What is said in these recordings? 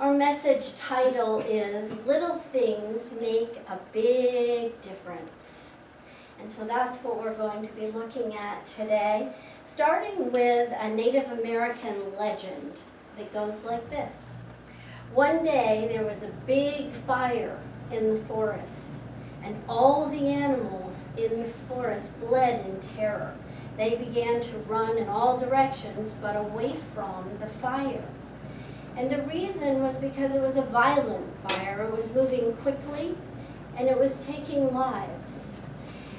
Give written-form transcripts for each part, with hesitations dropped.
Our message title is Little Things Make a Big Difference. And so that's what we're going to be looking at today, starting with a Native American legend that goes like this. One day there was a big fire in the forest, and all the animals in the forest fled in terror. They began to run in all directions but away from the fire. And the reason was because it was a violent fire. It was moving quickly and it was taking lives.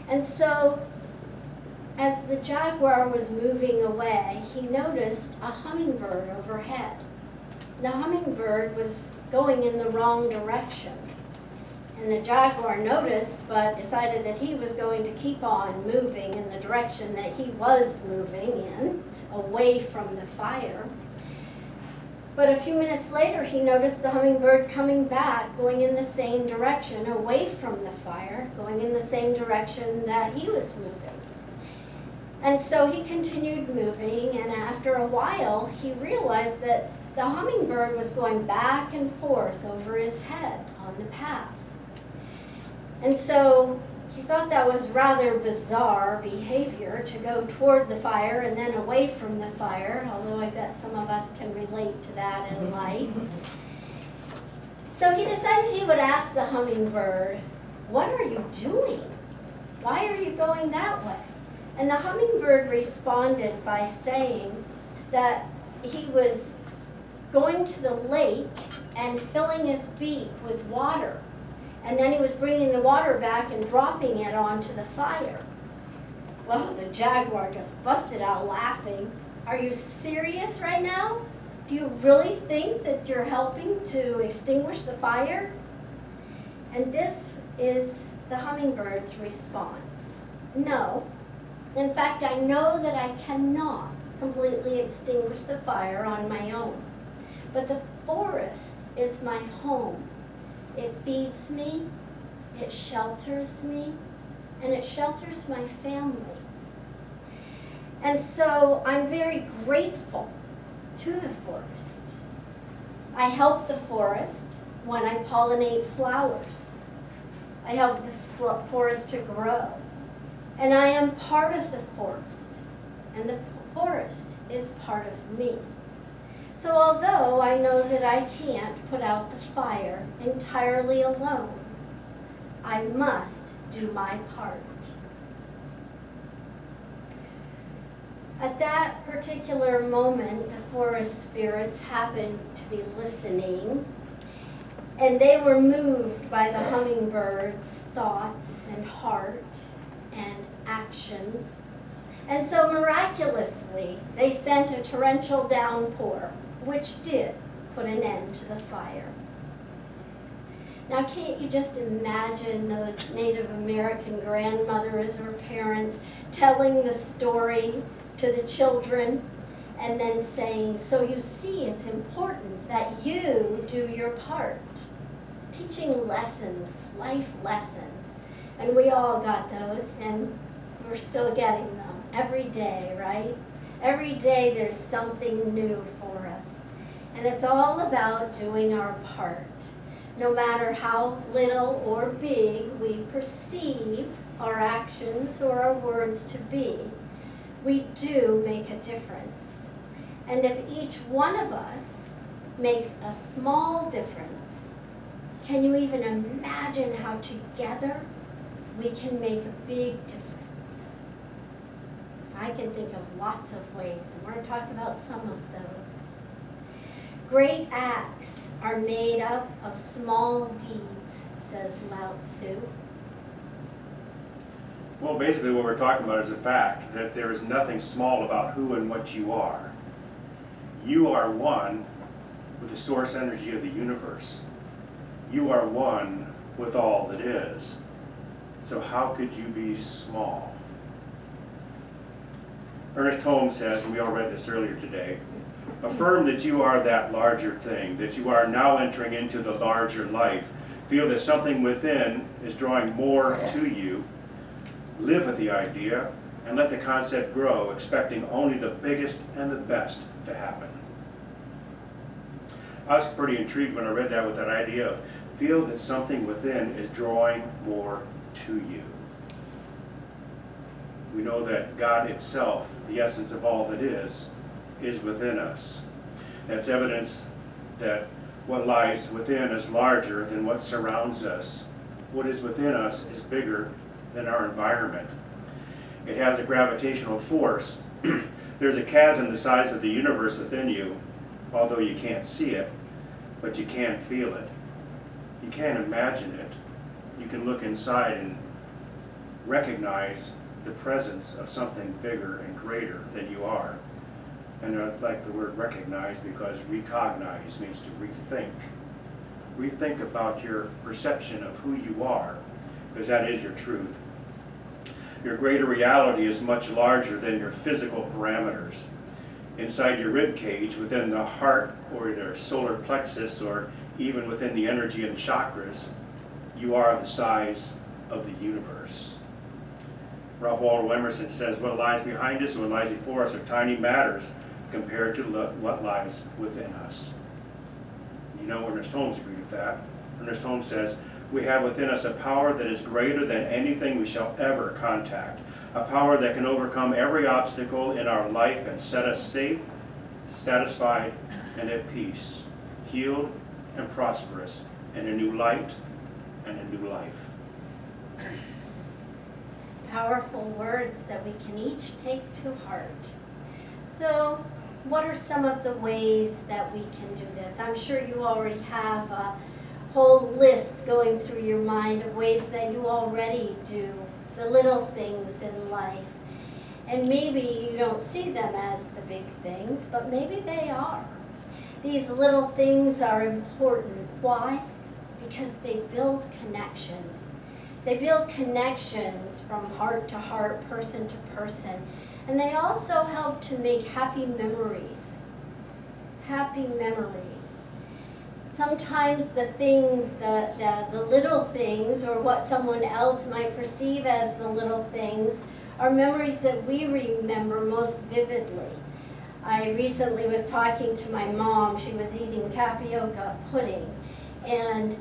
And so as the jaguar was moving away, he noticed a hummingbird overhead. The hummingbird was going in the wrong direction. And the jaguar noticed, but decided that he was going to keep on moving in the direction that he was moving in, away from the fire. But a few minutes later, he noticed the hummingbird coming back, going in the same direction, away from the fire, going in the same direction that he was moving. And so he continued moving, and after a while, he realized that the hummingbird was going back and forth over his head on the path. And so he thought that was rather bizarre behavior, to go toward the fire and then away from the fire, although I bet some of us can relate to that in life. So he decided he would ask the hummingbird, "What are you doing? Why are you going that way?" And the hummingbird responded by saying that he was going to the lake and filling his beak with water. And then he was bringing the water back and dropping it onto the fire. Well, the jaguar just busted out laughing. "Are you serious right now? Do you really think that you're helping to extinguish the fire?" And this is the hummingbird's response. "No. In fact, I know that I cannot completely extinguish the fire on my own. But the forest is my home. It feeds me, it shelters me, and it shelters my family. And so I'm very grateful to the forest. I help the forest when I pollinate flowers. I help the forest to grow. And I am part of the forest, and the forest is part of me. So although I know that I can't put out the fire entirely alone, I must do my part." At that particular moment, the forest spirits happened to be listening, and they were moved by the hummingbird's thoughts and heart and actions. And so miraculously, they sent a torrential downpour, which did put an end to the fire. Now, can't you just imagine those Native American grandmothers or parents telling the story to the children and then saying, "So you see, it's important that you do your part." Teaching lessons, life lessons. And we all got those, and we're still getting them every day, right? Every day there's something new for us. And it's all about doing our part. No matter how little or big we perceive our actions or our words to be, we do make a difference. And if each one of us makes a small difference, can you even imagine how together we can make a big difference? I can think of lots of ways, and we're going to talk about some of those. Great acts are made up of small deeds, says Lao Tzu. Well, basically what we're talking about is the fact that there is nothing small about who and what you are. You are one with the source energy of the universe. You are one with all that is. So how could you be small? Ernest Holmes says, and we all read this earlier today, affirm that you are that larger thing, that you are now entering into the larger life. Feel that something within is drawing more to you. Live with the idea and let the concept grow, expecting only the biggest and the best to happen. I was pretty intrigued when I read that with that idea of feel that something within is drawing more to you. We know that God itself, the essence of all that is within us. That's evidence that what lies within is larger than what surrounds us. What is within us is bigger than our environment. It has a gravitational force. There's a chasm the size of the universe within you, although you can't see it, but you can feel it. You can't imagine it. You can look inside and recognize the presence of something bigger and greater than you are. And I like the word recognize because recognize means to rethink. Rethink about your perception of who you are, because that is your truth. Your greater reality is much larger than your physical parameters. Inside your rib cage, within the heart or your solar plexus, or even within the energy and the chakras, you are the size of the universe. Ralph Waldo Emerson says, what lies behind us and what lies before us are tiny matters compared to what lies within us. You know, Ernest Holmes agreed with that. Ernest Holmes says, we have within us a power that is greater than anything we shall ever contact, a power that can overcome every obstacle in our life and set us safe, satisfied, and at peace, healed and prosperous, in a new light and a new life. Powerful words that we can each take to heart. So, what are some of the ways that we can do this? I'm sure you already have a whole list going through your mind of ways that you already do the little things in life. And maybe you don't see them as the big things, but maybe they are. These little things are important. Why? Because they build connections. They build connections from heart to heart, person to person. And they also help to make happy memories. Happy memories. Sometimes the things, the little things, or what someone else might perceive as the little things, are memories that we remember most vividly. I recently was talking to my mom. She was eating tapioca pudding. And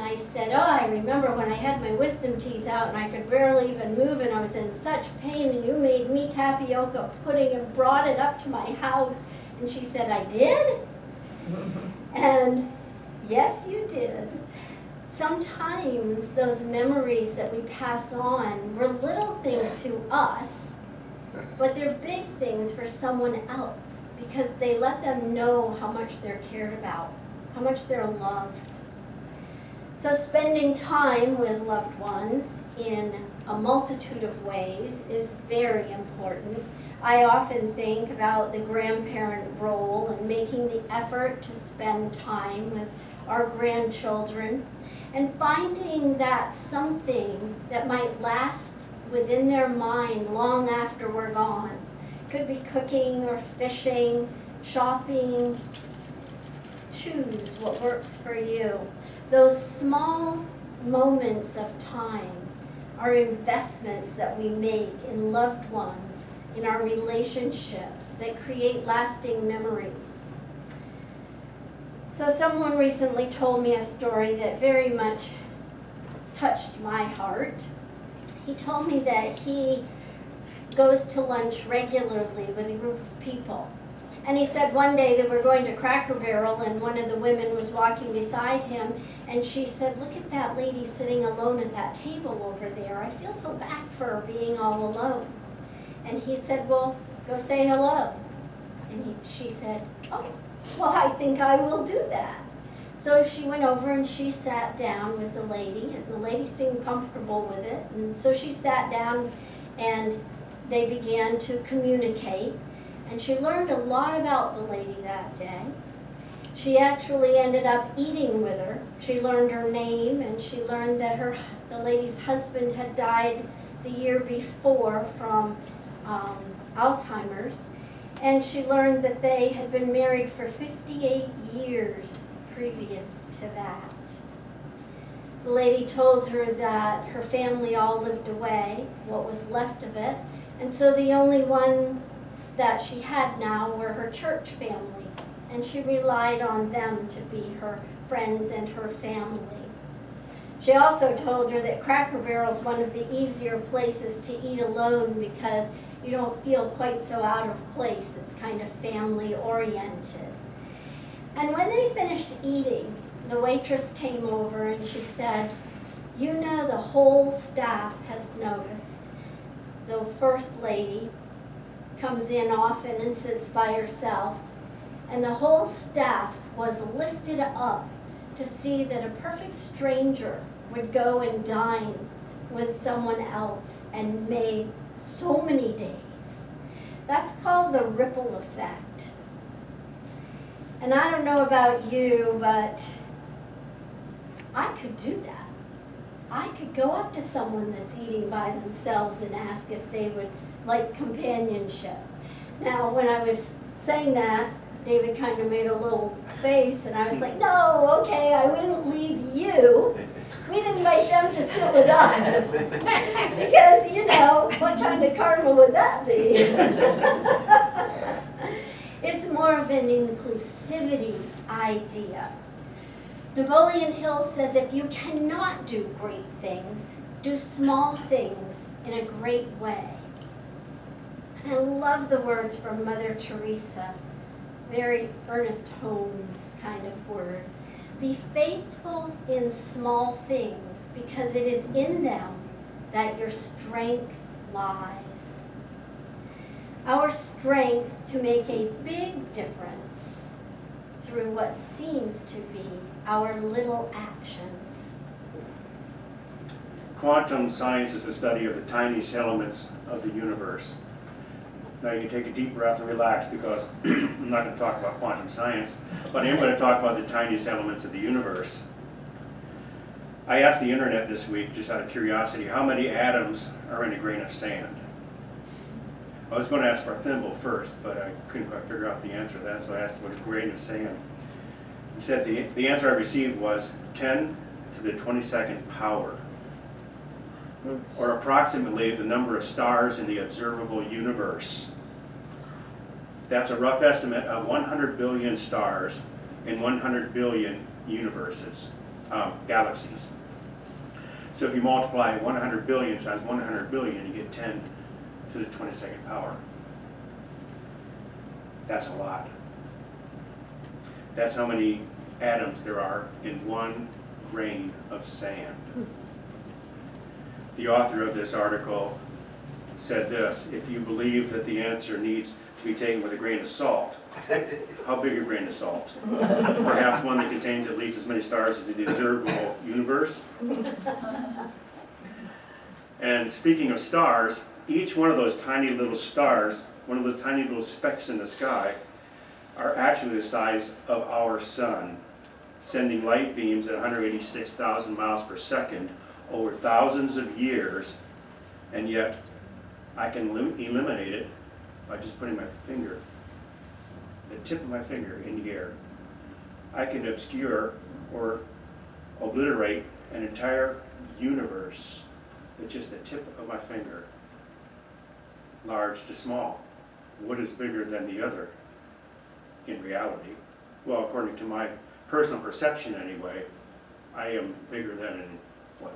I said, oh, I remember when I had my wisdom teeth out and I could barely even move and I was in such pain and you made me tapioca pudding and brought it up to my house. And she said, I did? And yes, you did. Sometimes those memories that we pass on were little things to us, but they're big things for someone else because they let them know how much they're cared about, how much they're loved. So spending time with loved ones in a multitude of ways is very important. I often think about the grandparent role and making the effort to spend time with our grandchildren and finding that something that might last within their mind long after we're gone. Could be cooking or fishing, shopping. Choose what works for you. Those small moments of time are investments that we make in loved ones, in our relationships that create lasting memories. So someone recently told me a story that very much touched my heart. He told me that he goes to lunch regularly with a group of people. And he said one day they were going to Cracker Barrel and one of the women was walking beside him and she said, look at that lady sitting alone at that table over there. I feel so bad for her being all alone. And he said, well, go say hello. And she said, oh, well, I think I will do that. So she went over and she sat down with the lady, and the lady seemed comfortable with it. And so she sat down and they began to communicate. And she learned a lot about the lady that day. She actually ended up eating with her. She learned her name, and she learned that the lady's husband had died the year before from Alzheimer's. And she learned that they had been married for 58 years previous to that. The lady told her that her family all lived away, what was left of it, and so the only ones that she had now were her church family. and she relied on them to be her friends and her family. She also told her that Cracker Barrel is one of the easier places to eat alone because you don't feel quite so out of place. It's kind of family oriented. And when they finished eating, the waitress came over and she said, "You know, the whole staff has noticed. The first lady comes in often and sits by herself, and the whole staff was lifted up to see that a perfect stranger would go and dine with someone else and made so many days." That's called the ripple effect. And I don't know about you, but I could do that. I could go up to someone that's eating by themselves and ask if they would like companionship. Now, when I was saying that, David kind of made a little face, and I was like, no, okay, I wouldn't leave you. We'd invite them to sit with us. Because, you know, what kind of carnival would that be? It's more of an inclusivity idea. Napoleon Hill says if you cannot do great things, do small things in a great way. And I love the words from Mother Teresa, very Ernest Holmes kind of words. Be faithful in small things because it is in them that your strength lies. Our strength to make a big difference through what seems to be our little actions. Quantum science is the study of the tiniest elements of the universe. Now you can take a deep breath and relax because I'm not going to talk about quantum science, but I am going to talk about the tiniest elements of the universe. I asked the internet this week, just out of curiosity, how many atoms are in a grain of sand? I was going to ask for a thimble first, but I couldn't quite figure out the answer to that, so I asked what a grain of sand. He said the answer I received was 10 to the 22nd power, or approximately the number of stars in the observable universe. That's a rough estimate of 100 billion stars in 100 billion universes, galaxies. So if you multiply 100 billion times 100 billion, you get 10 to the 22nd power. That's a lot. That's how many atoms there are in one grain of sand. The author of this article said this: if you believe that the answer needs to be taken with a grain of salt, how big a grain of salt? Perhaps one that contains at least as many stars as the observable universe? And speaking of stars, each one of those tiny little stars, one of those tiny little specks in the sky, are actually the size of our sun, sending light beams at 186,000 miles per second over thousands of years, and yet I can eliminate it by just putting my finger, the tip of my finger, in the air. I can obscure or obliterate an entire universe with just the tip of my finger, large to small. What is bigger than the other in reality? Well, according to my personal perception anyway, I am bigger than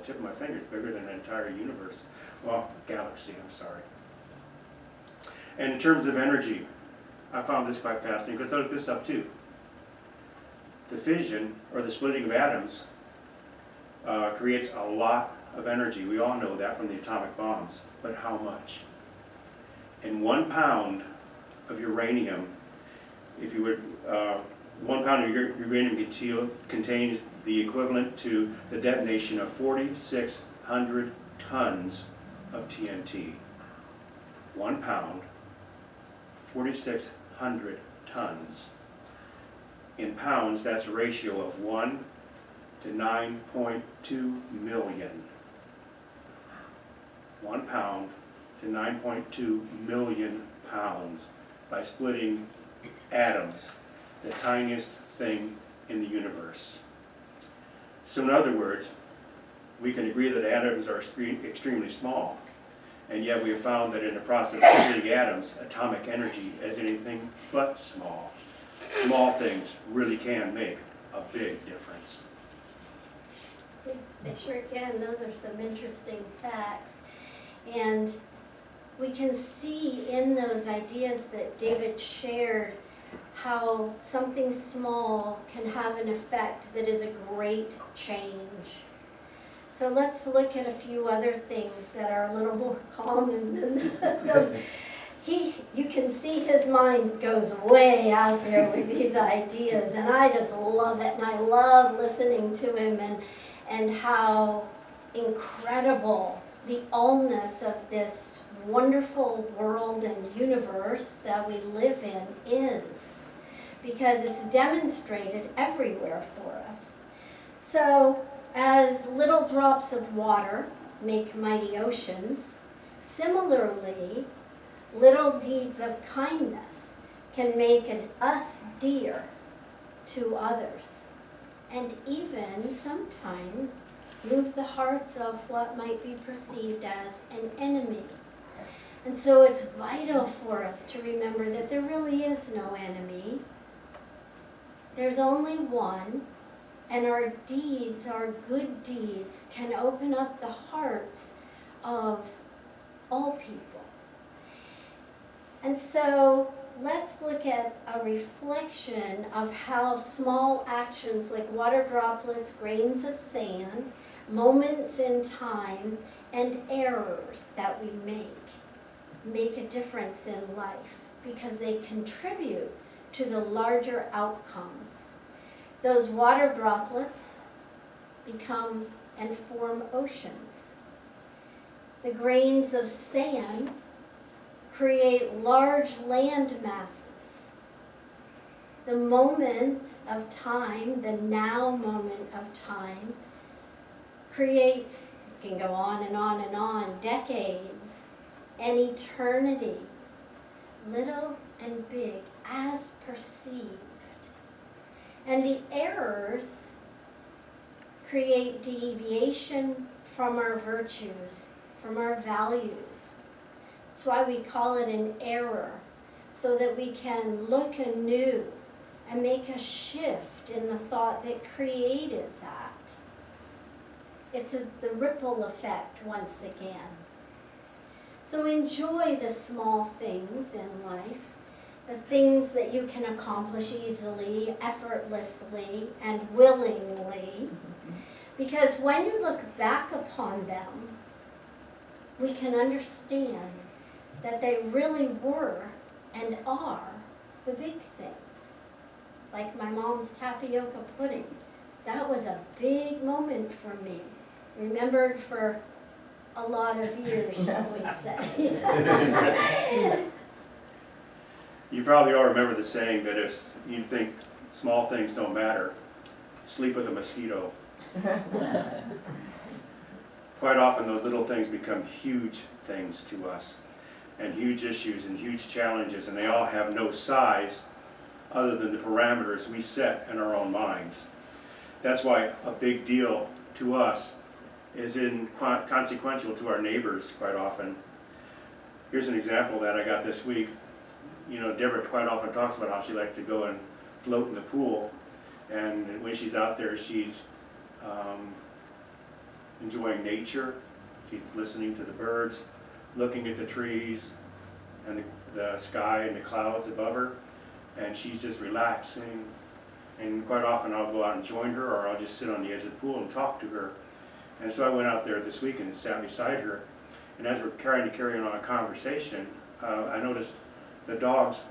tip of my finger is bigger than an entire universe. Well, galaxy, I'm sorry. And in terms of energy, I found this quite fascinating because I looked this up too. The fission, or the splitting of atoms, creates a lot of energy. We all know that from the atomic bombs. But how much? In 1 pound of uranium, if you would, 1 pound of uranium contains the equivalent to the detonation of 4,600 tons of TNT. 1 pound, 4,600 tons. In pounds, that's a ratio of 1 to 9.2 million. 1 pound to 9.2 million pounds by splitting atoms, the tiniest thing in the universe. So in other words, we can agree that atoms are extremely small, and yet we have found that in the process of splitting atoms, atomic energy is anything but small. small things really can make a big difference. Yes, they sure can. Those are some interesting facts. And we can see in those ideas that David shared how something small can have an effect that is a great change. So let's look at a few other things that are a little more common than those. You can see his mind goes way out there with these ideas, and I just love it, and I love listening to him and how incredible the allness of this wonderful world and universe that we live in is, because it's demonstrated everywhere for us. So, as little drops of water make mighty oceans, similarly, little deeds of kindness can make us dear to others, and even sometimes move the hearts of what might be perceived as an enemy. And so it's vital for us to remember that there really is no enemy. There's only one, and our deeds, our good deeds, can open up the hearts of all people. And so let's look at a reflection of how small actions like water droplets, grains of sand, moments in time, and errors that we make a difference in life, because they contribute to the larger outcomes. Those water droplets become and form oceans. The grains of sand create large land masses. The moments of time, the now moment of time, creates, you can go on and on and on, decades, and eternity, little and big, as perceived. And the errors create deviation from our virtues, from our values. That's why we call it an error, so that we can look anew and make a shift in the thought that created that. It's the ripple effect once again. So enjoy the small things in life, the things that you can accomplish easily, effortlessly, and willingly, because when you look back upon them, we can understand that they really were and are the big things. Like my mom's tapioca pudding. That was a big moment for me. Remembered for a lot of years, shall we say. You probably all remember the saying that if you think small things don't matter, sleep with a mosquito. Quite often those little things become huge things to us, and huge issues and huge challenges, and they all have no size other than the parameters we set in our own minds. That's why a big deal to us is consequential to our neighbors quite often. Here's an example that I got this week. You know, Deborah quite often talks about how she likes to go and float in the pool, and when she's out there, she's enjoying nature. She's listening to the birds, looking at the trees and the sky and the clouds above her, and she's just relaxing. And quite often I'll go out and join her, or I'll just sit on the edge of the pool and talk to her. And so I went out there this week and sat beside her, and as we're carrying on a conversation, I noticed the dogs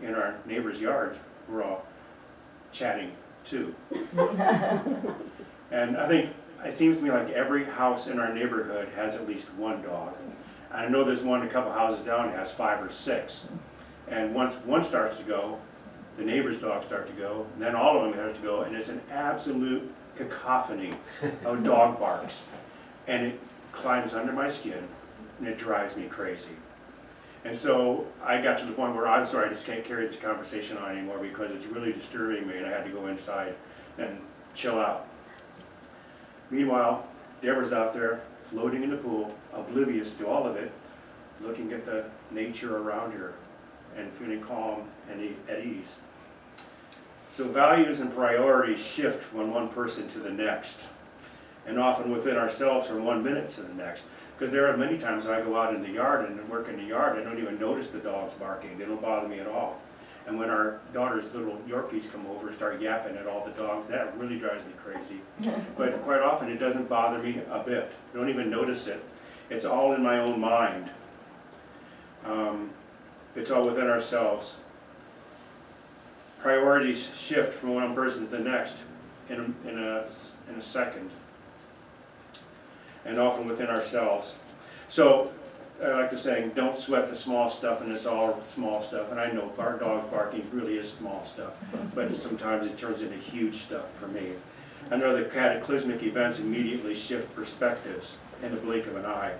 in our neighbors' yards were all chatting too. And I think it seems to me like every house in our neighborhood has at least one dog. I know there's one a couple houses down that has 5 or 6. And once one starts to go, the neighbor's dogs start to go, and then all of them have to go, and it's an absolute cacophony of dog barks. And it climbs under my skin, and it drives me crazy. And so I got to the point where I'm sorry, I just can't carry this conversation on anymore because it's really disturbing me, and I had to go inside and chill out. Meanwhile, Deborah's out there floating in the pool, oblivious to all of it, looking at the nature around her and feeling calm and at ease. So values and priorities shift from one person to the next, and often within ourselves from 1 minute to the next. Because there are many times I go out in the yard and work in the yard, I don't even notice the dogs barking. They don't bother me at all. And when our daughter's little Yorkies come over and start yapping at all the dogs, that really drives me crazy. But quite often it doesn't bother me a bit. I don't even notice it. It's all in my own mind. It's all within ourselves. Priorities shift from one person to the next in a second, and often within ourselves. So I like the saying, don't sweat the small stuff, and it's all small stuff. And I know our dog barking really is small stuff, but sometimes it turns into huge stuff for me. I know that cataclysmic events immediately shift perspectives in the blink of an eye.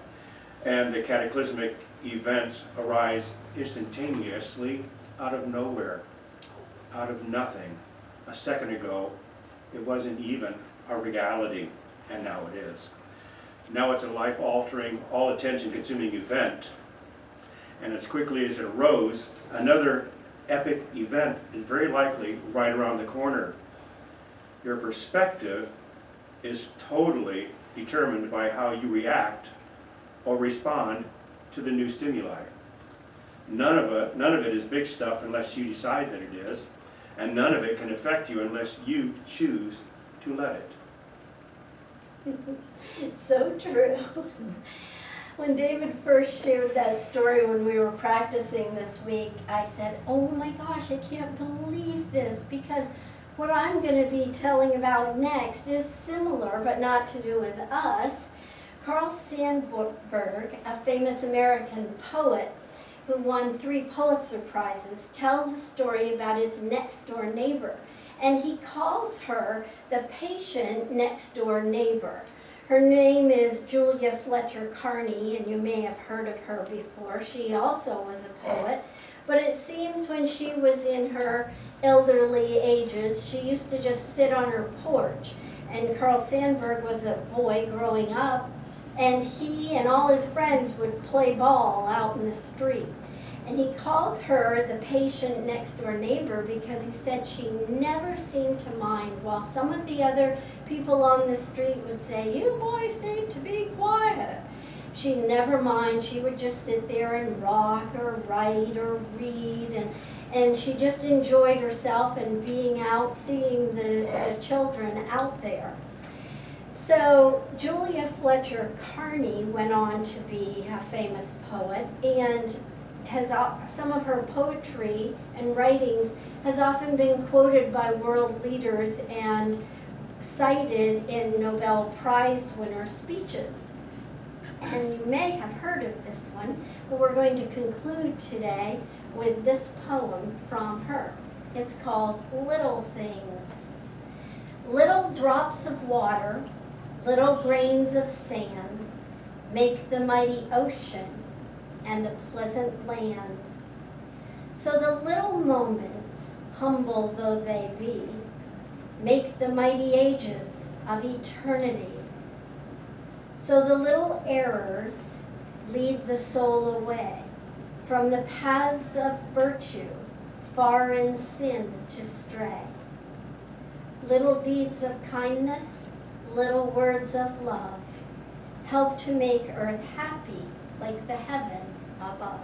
And the cataclysmic events arise instantaneously out of nowhere, out of nothing. A second ago, it wasn't even a reality, and now it is. Now it's a life-altering, all attention-consuming event, and as quickly as it arose, another epic event is very likely right around the corner. Your perspective is totally determined by how you react or respond to the new stimuli. None of it is big stuff unless you decide that it is, and none of it can affect you unless you choose to let it. So true. When David first shared that story when we were practicing this week, I said, oh my gosh, I can't believe this, because what I'm going to be telling about next is similar, but not to do with us. Carl Sandburg, a famous American poet who won 3 Pulitzer Prizes, tells a story about his next-door neighbor. And he calls her the patient next-door neighbor. Her name is Julia Fletcher Carney, and you may have heard of her before. She also was a poet. But it seems when she was in her elderly ages, she used to just sit on her porch. And Carl Sandburg was a boy growing up, and he and all his friends would play ball out in the street. And he called her the patient next-door neighbor because he said she never seemed to mind, while some of the other people on the street would say, you boys need to be quiet. She never mind. She would just sit there and rock or write or read, and she just enjoyed herself and being out, seeing the children out there. So Julia Fletcher Carney went on to be a famous poet, and has some of her poetry and writings has often been quoted by world leaders and cited in Nobel Prize winner speeches. And you may have heard of this one, but we're going to conclude today with this poem from her. It's called Little Things. Little drops of water, little grains of sand, make the mighty ocean and the pleasant land. So the little moments, humble though they be, make the mighty ages of eternity. So the little errors lead the soul away from the paths of virtue, far in sin to stray. Little deeds of kindness, little words of love, help to make earth happy like the heaven above.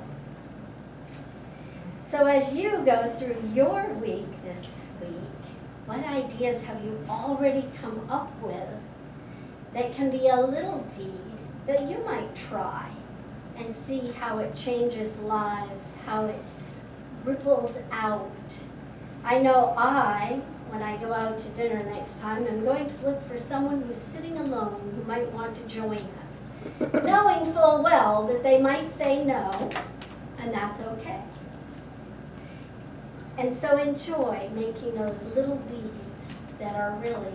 So as you go through your week this week, what ideas have you already come up with that can be a little deed that you might try and see how it changes lives, how it ripples out? I know when I go out to dinner next time, I'm going to look for someone who's sitting alone who might want to join us, knowing full well that they might say no, and that's okay. And so enjoy making those little deeds that are really